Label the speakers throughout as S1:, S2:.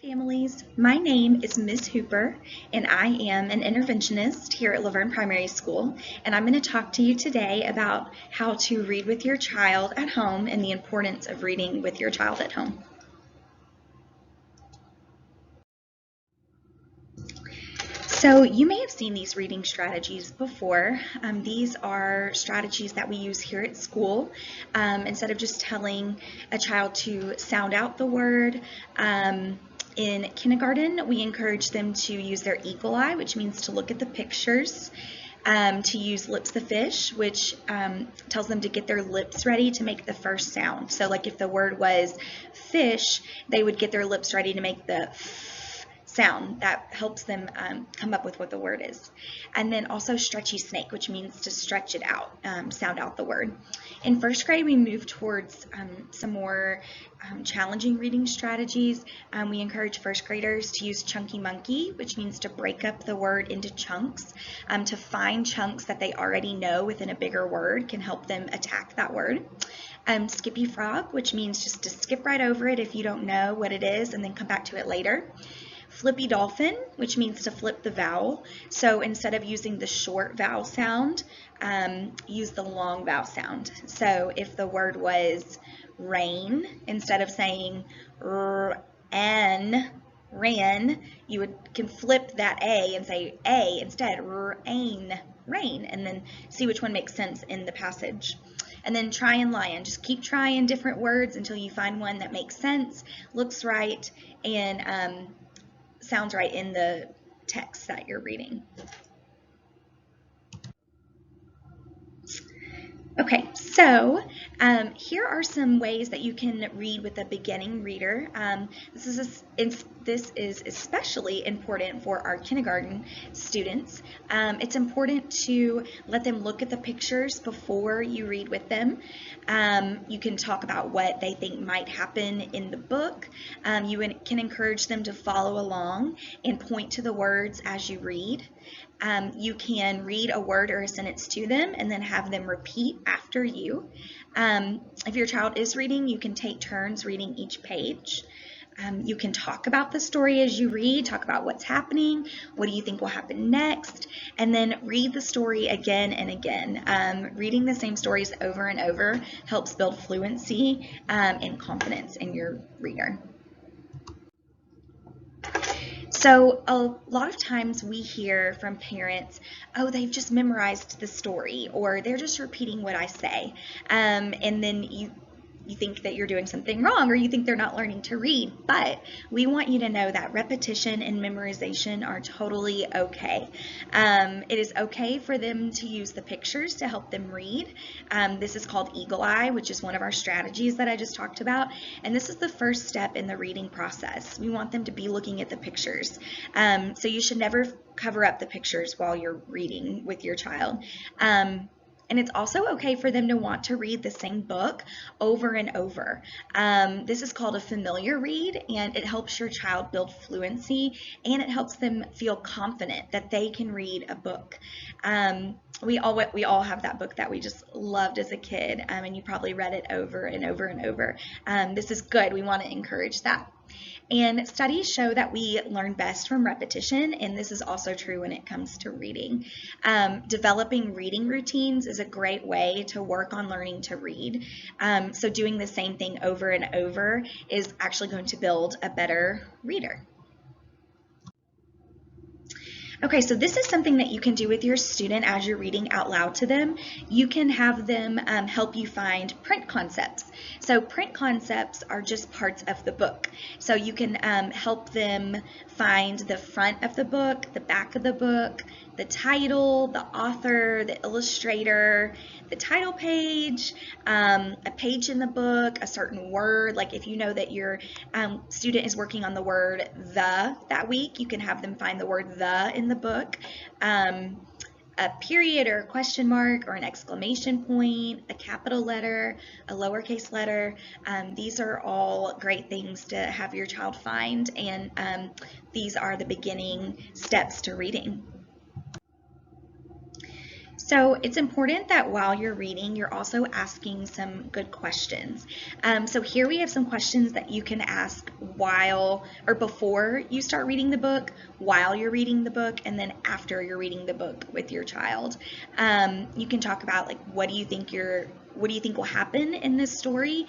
S1: Families. My name is Ms. Hooper, and I am an interventionist here at Laverne Primary School, and I'm going to talk to you today about how to read with your child at home and the importance of reading with your child at home. So you may have seen these reading strategies before. These are strategies that we use here at school. Instead of just telling a child to sound out the word, in kindergarten, we encourage them to use their eagle eye, which means to look at the pictures, to use lips of fish, which tells them to get their lips ready to make the first sound. So like if the word was fish, they would get their lips ready to make the sound. That helps them come up with what the word is. And then also stretchy snake, which means to stretch it out, sound out the word. In first grade, we move towards some more challenging reading strategies. We encourage first graders to use chunky monkey, which means to break up the word into chunks. To find chunks that they already know within a bigger word can help them attack that word. Skippy frog, which means just to skip right over it if you don't know what it is and then come back to it later. Flippy dolphin, which means to flip the vowel. So instead of using the short vowel sound, use the long vowel sound. So if the word was rain, instead of saying ran, you can flip that A and say A instead, rain, and then see which one makes sense in the passage. And then try and lion. Just keep trying different words until you find one that makes sense, looks right, and sounds right in the text that you're reading. Okay, so here are some ways that you can read with a beginning reader. This is especially important for our kindergarten students. It's important to let them look at the pictures before you read with them. You can talk about what they think might happen in the book. You can encourage them to follow along and point to the words as you read. You can read a word or a sentence to them and then have them repeat after you. If your child is reading, you can take turns reading each page. You can talk about the story as you read, talk about what's happening, what do you think will happen next, and then read the story again and again. Reading the same stories over and over helps build fluency and confidence in your reader. So a lot of times we hear from parents, oh, they've just memorized the story, or they're just repeating what I say. And then you think that you're doing something wrong, or you think they're not learning to read. But we want you to know that repetition and memorization are totally okay. It is okay for them to use the pictures to help them read. This is called eagle eye, which is one of our strategies that I just talked about. And this is the first step in the reading process. We want them to be looking at the pictures. So you should never cover up the pictures while you're reading with your child. And it's also okay for them to want to read the same book over and over. This is called a familiar read, and it helps your child build fluency, and it helps them feel confident that they can read a book. We all have that book that we just loved as a kid, and you probably read it over and over and over. This is good. We want to encourage that. And studies show that we learn best from repetition, and this is also true when it comes to reading. Developing reading routines is a great way to work on learning to read. So doing the same thing over and over is actually going to build a better reader. Okay, so this is something that you can do with your student as you're reading out loud to them. You can have them help you find print concepts. So print concepts are just parts of the book. So you can help them find the front of the book, the back of the book, the title, the author, the illustrator, the title page, a page in the book, a certain word. Like if you know that your student is working on the word the that week, you can have them find the word the in the book. A period or a question mark or an exclamation point, a capital letter, a lowercase letter. These are all great things to have your child find, and these are the beginning steps to reading. So it's important that while you're reading, you're also asking some good questions. So here we have some questions that you can ask while or before you start reading the book, while you're reading the book, and then after you're reading the book with your child. You can talk about like what do you think will happen in this story?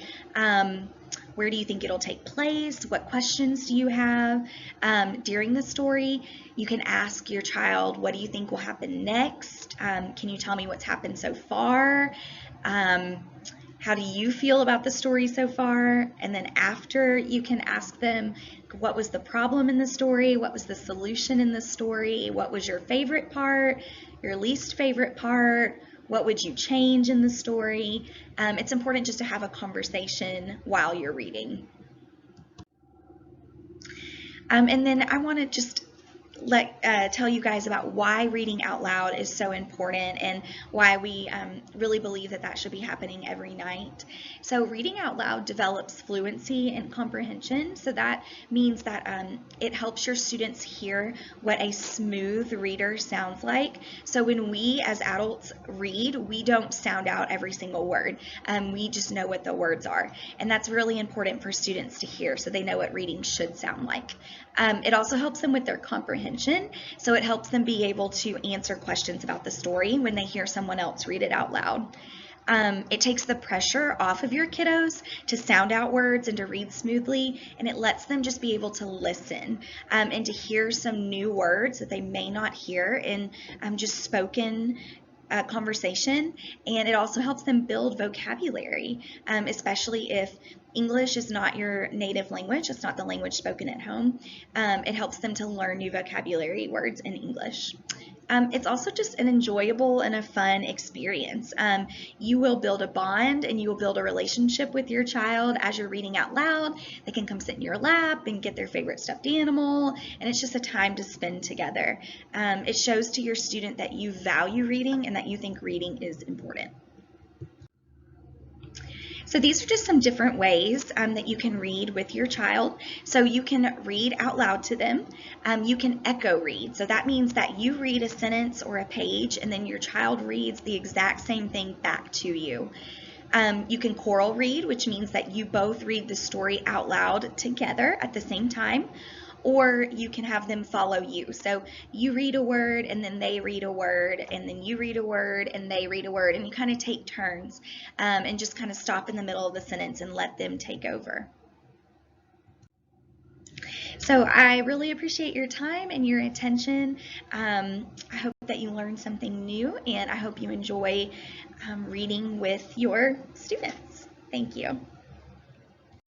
S1: Where do you think it'll take place? What questions do you have during the story? You can ask your child, what do you think will happen next? Can you tell me what's happened so far? How do you feel about the story so far? And then after, you can ask them, what was the problem in the story? What was the solution in the story? What was your favorite part? Your least favorite part? What would you change in the story? It's important just to have a conversation while you're reading. And then I want to just tell you guys about why reading out loud is so important and why we really believe that should be happening every night. So reading out loud develops fluency and comprehension. So that means that it helps your students hear what a smooth reader sounds like. So when we as adults read, we don't sound out every single word. We just know what the words are. And that's really important for students to hear so they know what reading should sound like. It also helps them with their comprehension, so it helps them be able to answer questions about the story when they hear someone else read it out loud. It takes the pressure off of your kiddos to sound out words and to read smoothly, and it lets them just be able to listen and to hear some new words that they may not hear in just spoken conversation, and it also helps them build vocabulary, especially if English is not your native language, it's not the language spoken at home. It helps them to learn new vocabulary words in English. It's also just an enjoyable and a fun experience. You will build a bond and you will build a relationship with your child as you're reading out loud. They can come sit in your lap and get their favorite stuffed animal, and it's just a time to spend together. It shows to your student that you value reading and that you think reading is important. So these are just some different ways that you can read with your child. So you can read out loud to them. You can echo read. So that means that you read a sentence or a page and then your child reads the exact same thing back to you. You can choral read, which means that you both read the story out loud together at the same time. Or you can have them follow you. So you read a word and then they read a word, and then you read a word and they read a word, and you kind of take turns and just kind of stop in the middle of the sentence and let them take over. So I really appreciate your time and your attention. I hope that you learned something new, and I hope you enjoy reading with your students. Thank you.